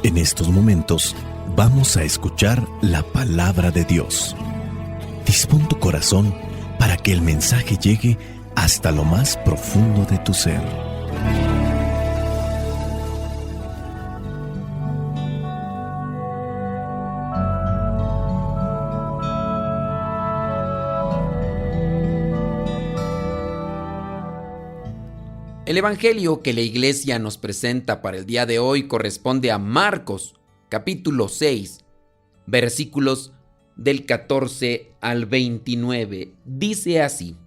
En estos momentos vamos a escuchar la palabra de Dios. Dispón tu corazón para que el mensaje llegue hasta lo más profundo de tu ser. El evangelio que la iglesia nos presenta para el día de hoy corresponde a Marcos, capítulo 6, versículos del 14 al 29. Dice así: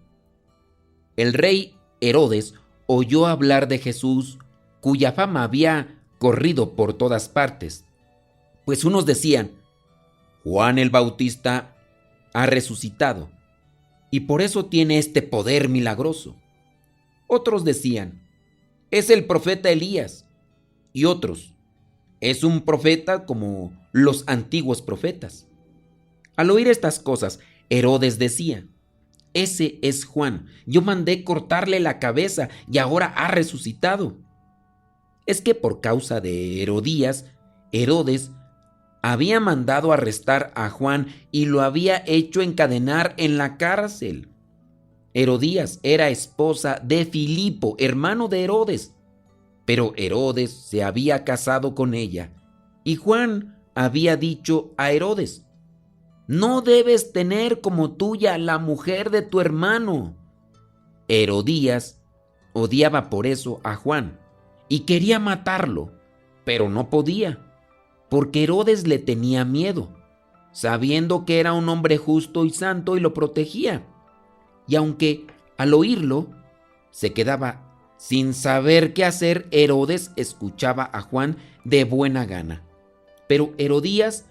El rey Herodes oyó hablar de Jesús, cuya fama había corrido por todas partes. Pues unos decían: Juan el Bautista ha resucitado, y por eso tiene este poder milagroso. Otros decían: es el profeta Elías. Y otros: es un profeta como los antiguos profetas. Al oír estas cosas, Herodes decía: ese es Juan. Yo mandé cortarle la cabeza y ahora ha resucitado. Es que por causa de Herodías, Herodes había mandado arrestar a Juan y lo había hecho encadenar en la cárcel. Herodías era esposa de Filipo, hermano de Herodes, pero Herodes se había casado con ella, y Juan había dicho a Herodes: no debes tener como tuya la mujer de tu hermano. Herodías odiaba por eso a Juan y quería matarlo, pero no podía, porque Herodes le tenía miedo, sabiendo que era un hombre justo y santo y lo protegía. Y aunque al oírlo se quedaba sin saber qué hacer, Herodes escuchaba a Juan de buena gana. Pero Herodías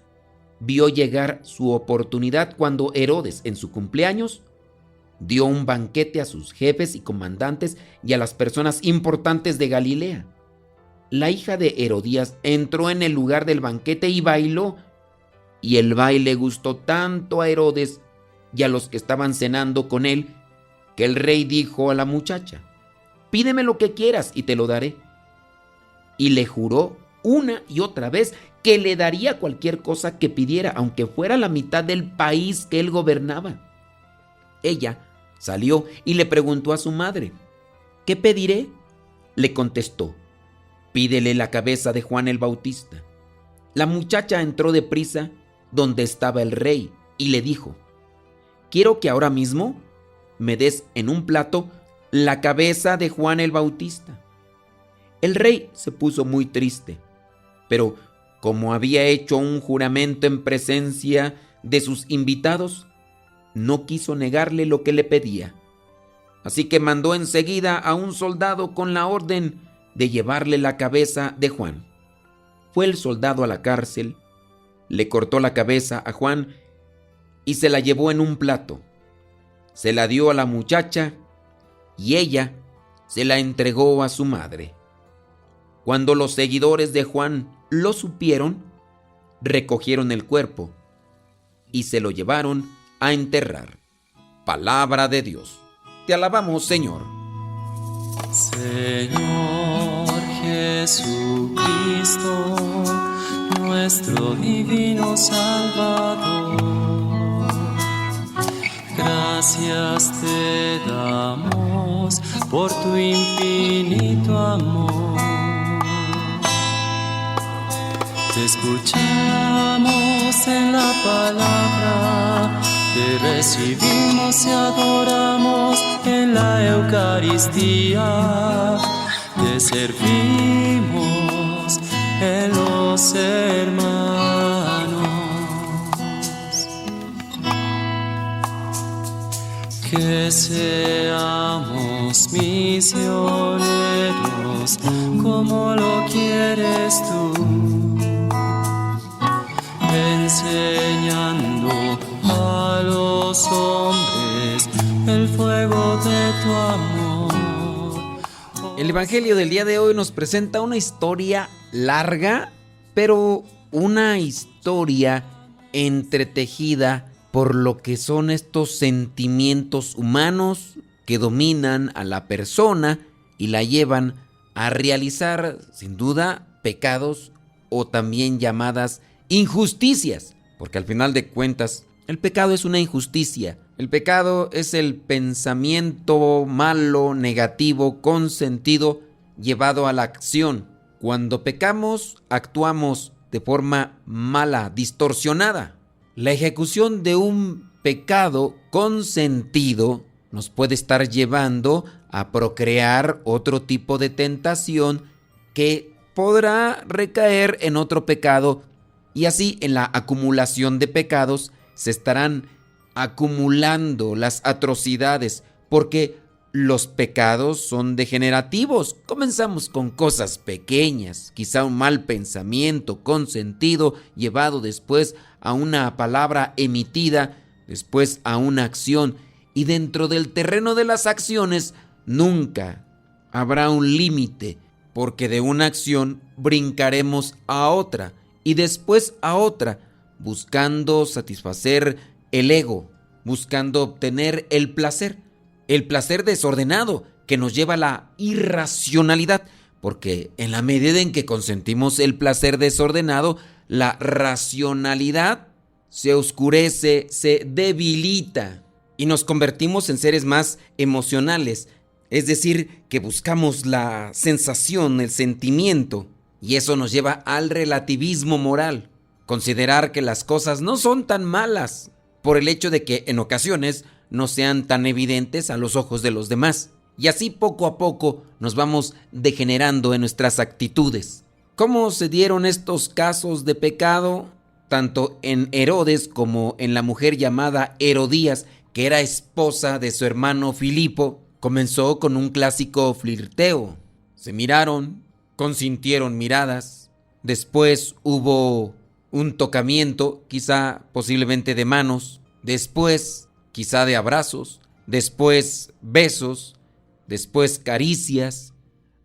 vio llegar su oportunidad cuando Herodes, en su cumpleaños, dio un banquete a sus jefes y comandantes y a las personas importantes de Galilea. La hija de Herodías entró en el lugar del banquete y bailó, y el baile gustó tanto a Herodes y a los que estaban cenando con él, que el rey dijo a la muchacha: pídeme lo que quieras y te lo daré. Y le juró una y otra vez que le daría cualquier cosa que pidiera, aunque fuera la mitad del país que él gobernaba. Ella salió y le preguntó a su madre: ¿qué pediré? Le contestó: pídele la cabeza de Juan el Bautista. La muchacha entró deprisa donde estaba el rey y le dijo: quiero que ahora mismo me des en un plato la cabeza de Juan el Bautista. El rey se puso muy triste, pero como había hecho un juramento en presencia de sus invitados, no quiso negarle lo que le pedía. Así que mandó enseguida a un soldado con la orden de llevarle la cabeza de Juan. Fue el soldado a la cárcel, le cortó la cabeza a Juan y se la llevó en un plato. Se la dio a la muchacha y ella se la entregó a su madre. Cuando los seguidores de Juan lo supieron, recogieron el cuerpo y se lo llevaron a enterrar. Palabra de Dios. Te alabamos, Señor. Señor Jesucristo, nuestro divino Salvador, gracias te damos por tu infinito amor. Te escuchamos en la palabra, te recibimos y adoramos en la Eucaristía. Te servimos en los hermanos. Que seamos misioneros como lo quieres tú, enseñando a los hombres el fuego de tu amor. El evangelio del día de hoy nos presenta una historia larga, pero una historia entretejida por lo que son estos sentimientos humanos que dominan a la persona y la llevan a realizar, sin duda, pecados o también llamadas injusticias, porque al final de cuentas el pecado es una injusticia. El pecado es el pensamiento malo, negativo, con sentido llevado a la acción. Cuando pecamos, actuamos de forma mala, distorsionada. La ejecución de un pecado con sentido nos puede estar llevando a procrear otro tipo de tentación que podrá recaer en otro pecado, y así en la acumulación de pecados se estarán acumulando las atrocidades, porque los pecados son degenerativos. Comenzamos con cosas pequeñas, quizá un mal pensamiento con sentido llevado después a una palabra emitida, después a una acción, y dentro del terreno de las acciones nunca habrá un límite, porque de una acción brincaremos a otra y después a otra, buscando satisfacer el ego, buscando obtener el placer desordenado que nos lleva a la irracionalidad, porque en la medida en que consentimos el placer desordenado, la racionalidad se oscurece, se debilita y nos convertimos en seres más emocionales, es decir, que buscamos la sensación, el sentimiento, y eso nos lleva al relativismo moral, considerar que las cosas no son tan malas por el hecho de que en ocasiones no sean tan evidentes a los ojos de los demás. Y así poco a poco nos vamos degenerando en nuestras actitudes. ¿Cómo se dieron estos casos de pecado? Tanto en Herodes como en la mujer llamada Herodías, que era esposa de su hermano Filipo. Comenzó con un clásico flirteo. Se miraron, consintieron miradas. Después hubo un tocamiento, quizá posiblemente de manos. Después quizá de abrazos, después besos, después caricias,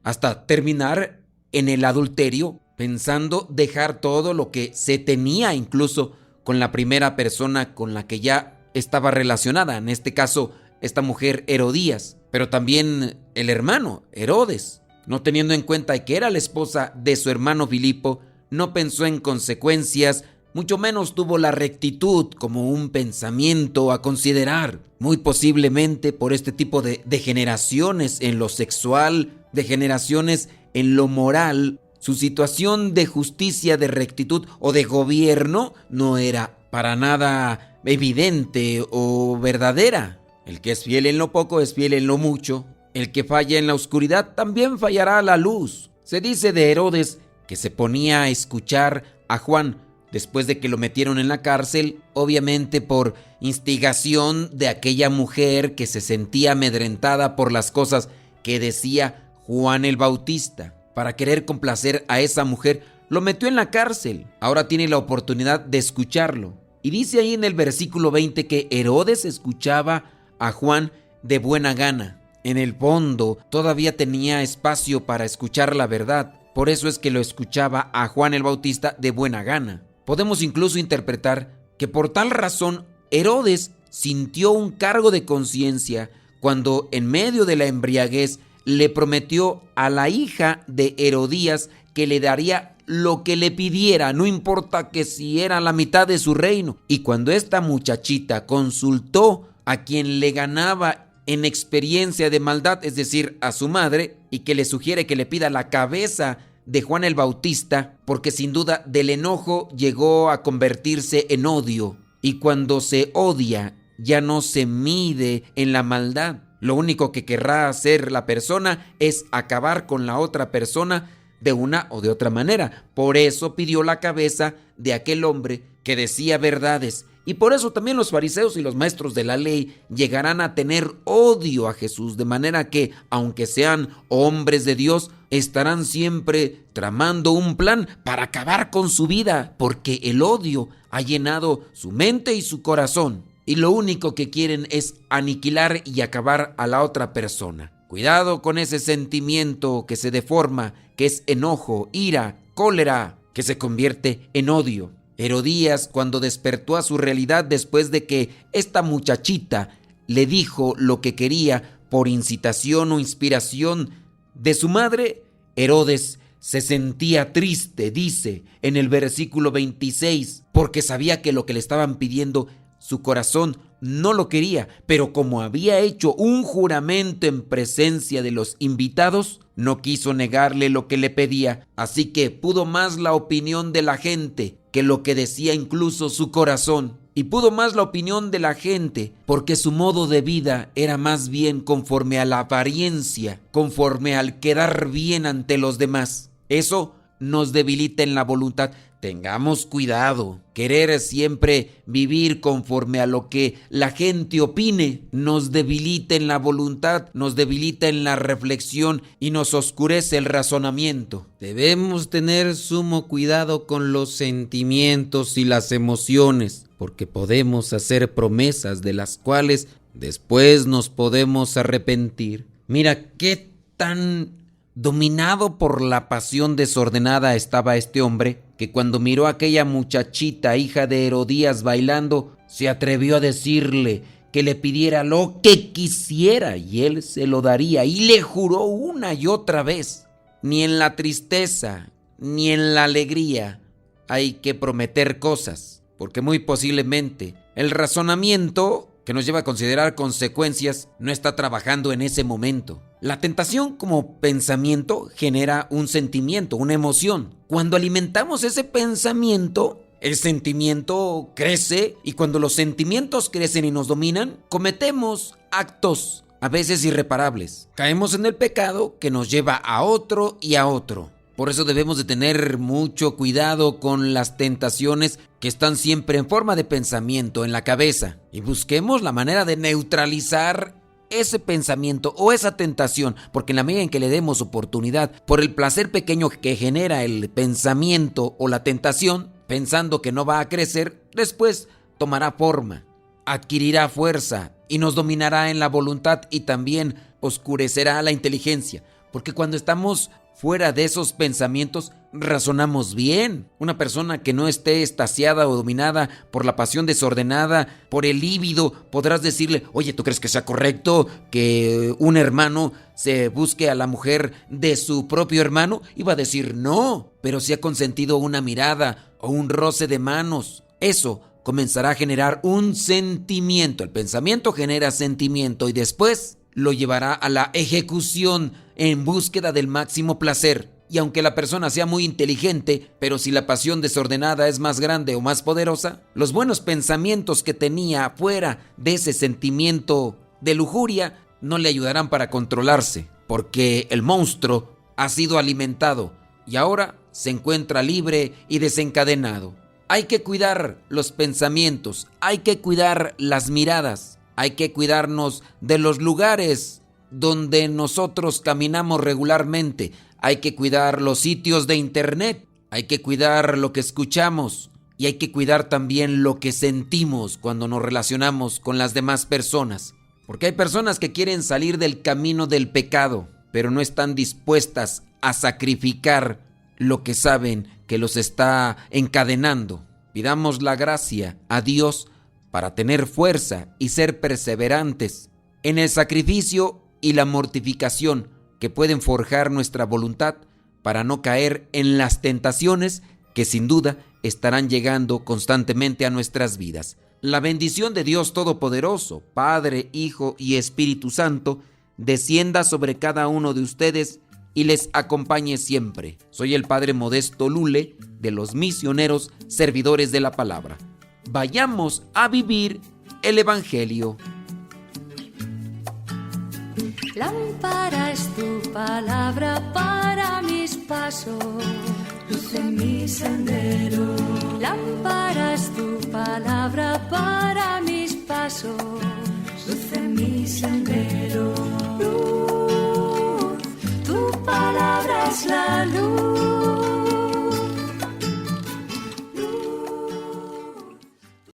hasta terminar en el adulterio, pensando dejar todo lo que se tenía incluso con la primera persona con la que ya estaba relacionada, en este caso esta mujer Herodías, pero también el hermano Herodes, no teniendo en cuenta que era la esposa de su hermano Filipo, no pensó en consecuencias, mucho menos tuvo la rectitud como un pensamiento a considerar. Muy posiblemente por este tipo de degeneraciones en lo sexual, degeneraciones en lo moral, su situación de justicia, de rectitud o de gobierno no era para nada evidente o verdadera. El que es fiel en lo poco es fiel en lo mucho. El que falla en la oscuridad también fallará a la luz. Se dice de Herodes que se ponía a escuchar a Juan después de que lo metieron en la cárcel, obviamente por instigación de aquella mujer que se sentía amedrentada por las cosas que decía Juan el Bautista. Para querer complacer a esa mujer, lo metió en la cárcel. Ahora tiene la oportunidad de escucharlo. Y dice ahí en el versículo 20 que Herodes escuchaba a Juan de buena gana. En el fondo, todavía tenía espacio para escuchar la verdad. Por eso es que lo escuchaba a Juan el Bautista de buena gana. Podemos incluso interpretar que por tal razón Herodes sintió un cargo de conciencia cuando en medio de la embriaguez le prometió a la hija de Herodías que le daría lo que le pidiera, no importa que si era la mitad de su reino. Y cuando esta muchachita consultó a quien le ganaba en experiencia de maldad, es decir, a su madre, y que le sugiere que le pida la cabeza de Juan el Bautista, porque sin duda del enojo llegó a convertirse en odio. Y cuando se odia, ya no se mide en la maldad. Lo único que querrá hacer la persona es acabar con la otra persona de una o de otra manera. Por eso pidió la cabeza de aquel hombre que decía verdades. Y por eso también los fariseos y los maestros de la ley llegarán a tener odio a Jesús, de manera que, aunque sean hombres de Dios, estarán siempre tramando un plan para acabar con su vida, porque el odio ha llenado su mente y su corazón, y lo único que quieren es aniquilar y acabar a la otra persona. Cuidado con ese sentimiento que se deforma, que es enojo, ira, cólera, que se convierte en odio. Herodías, cuando despertó a su realidad después de que esta muchachita le dijo lo que quería por incitación o inspiración de su madre, Herodes se sentía triste, dice en el versículo 26, porque sabía que lo que le estaban pidiendo, su corazón no lo quería, pero como había hecho un juramento en presencia de los invitados, no quiso negarle lo que le pedía, así que pudo más la opinión de la gente que lo que decía incluso su corazón. Y pudo más la opinión de la gente porque su modo de vida era más bien conforme a la apariencia, conforme al quedar bien ante los demás. Eso nos debilita en la voluntad. Tengamos cuidado. Querer siempre vivir conforme a lo que la gente opine nos debilita en la voluntad, nos debilita en la reflexión y nos oscurece el razonamiento. Debemos tener sumo cuidado con los sentimientos y las emociones, porque podemos hacer promesas de las cuales después nos podemos arrepentir. Mira qué tan dominado por la pasión desordenada estaba este hombre, que cuando miró a aquella muchachita, hija de Herodías, bailando, se atrevió a decirle que le pidiera lo que quisiera y él se lo daría, y le juró una y otra vez. Ni en la tristeza, ni en la alegría hay que prometer cosas, porque muy posiblemente el razonamiento que nos lleva a considerar consecuencias no está trabajando en ese momento. La tentación como pensamiento genera un sentimiento, una emoción. Cuando alimentamos ese pensamiento, el sentimiento crece, y cuando los sentimientos crecen y nos dominan, cometemos actos a veces irreparables. Caemos en el pecado que nos lleva a otro y a otro. Por eso debemos de tener mucho cuidado con las tentaciones que están siempre en forma de pensamiento en la cabeza, y busquemos la manera de neutralizar ese pensamiento o esa tentación, porque en la medida en que le demos oportunidad por el placer pequeño que genera el pensamiento o la tentación, pensando que no va a crecer, después tomará forma, adquirirá fuerza y nos dominará en la voluntad y también oscurecerá la inteligencia, porque cuando estamos fuera de esos pensamientos, razonamos bien. Una persona que no esté extasiada o dominada por la pasión desordenada, por el líbido, podrás decirle: oye, ¿tú crees que sea correcto que un hermano se busque a la mujer de su propio hermano? Y va a decir no, pero si ha consentido una mirada o un roce de manos, eso comenzará a generar un sentimiento. El pensamiento genera sentimiento y después lo llevará a la ejecución en búsqueda del máximo placer. Y aunque la persona sea muy inteligente, pero si la pasión desordenada es más grande o más poderosa, los buenos pensamientos que tenía fuera de ese sentimiento de lujuria no le ayudarán para controlarse, porque el monstruo ha sido alimentado y ahora se encuentra libre y desencadenado. Hay que cuidar los pensamientos, hay que cuidar las miradas, hay que cuidarnos de los lugares donde nosotros caminamos regularmente. Hay que cuidar los sitios de internet, hay que cuidar lo que escuchamos y hay que cuidar también lo que sentimos cuando nos relacionamos con las demás personas. Porque hay personas que quieren salir del camino del pecado, pero no están dispuestas a sacrificar lo que saben que los está encadenando. Pidamos la gracia a Dios para tener fuerza y ser perseverantes en el sacrificio y la mortificación que pueden forjar nuestra voluntad para no caer en las tentaciones que sin duda estarán llegando constantemente a nuestras vidas. La bendición de Dios Todopoderoso, Padre, Hijo y Espíritu Santo, descienda sobre cada uno de ustedes y les acompañe siempre. Soy el Padre Modesto Lule, de los Misioneros Servidores de la Palabra. Vayamos a vivir el Evangelio. Lámpara es tu palabra para mis pasos, luz en mi sendero. Lámpara es tu palabra para mis pasos, luz en mi sendero.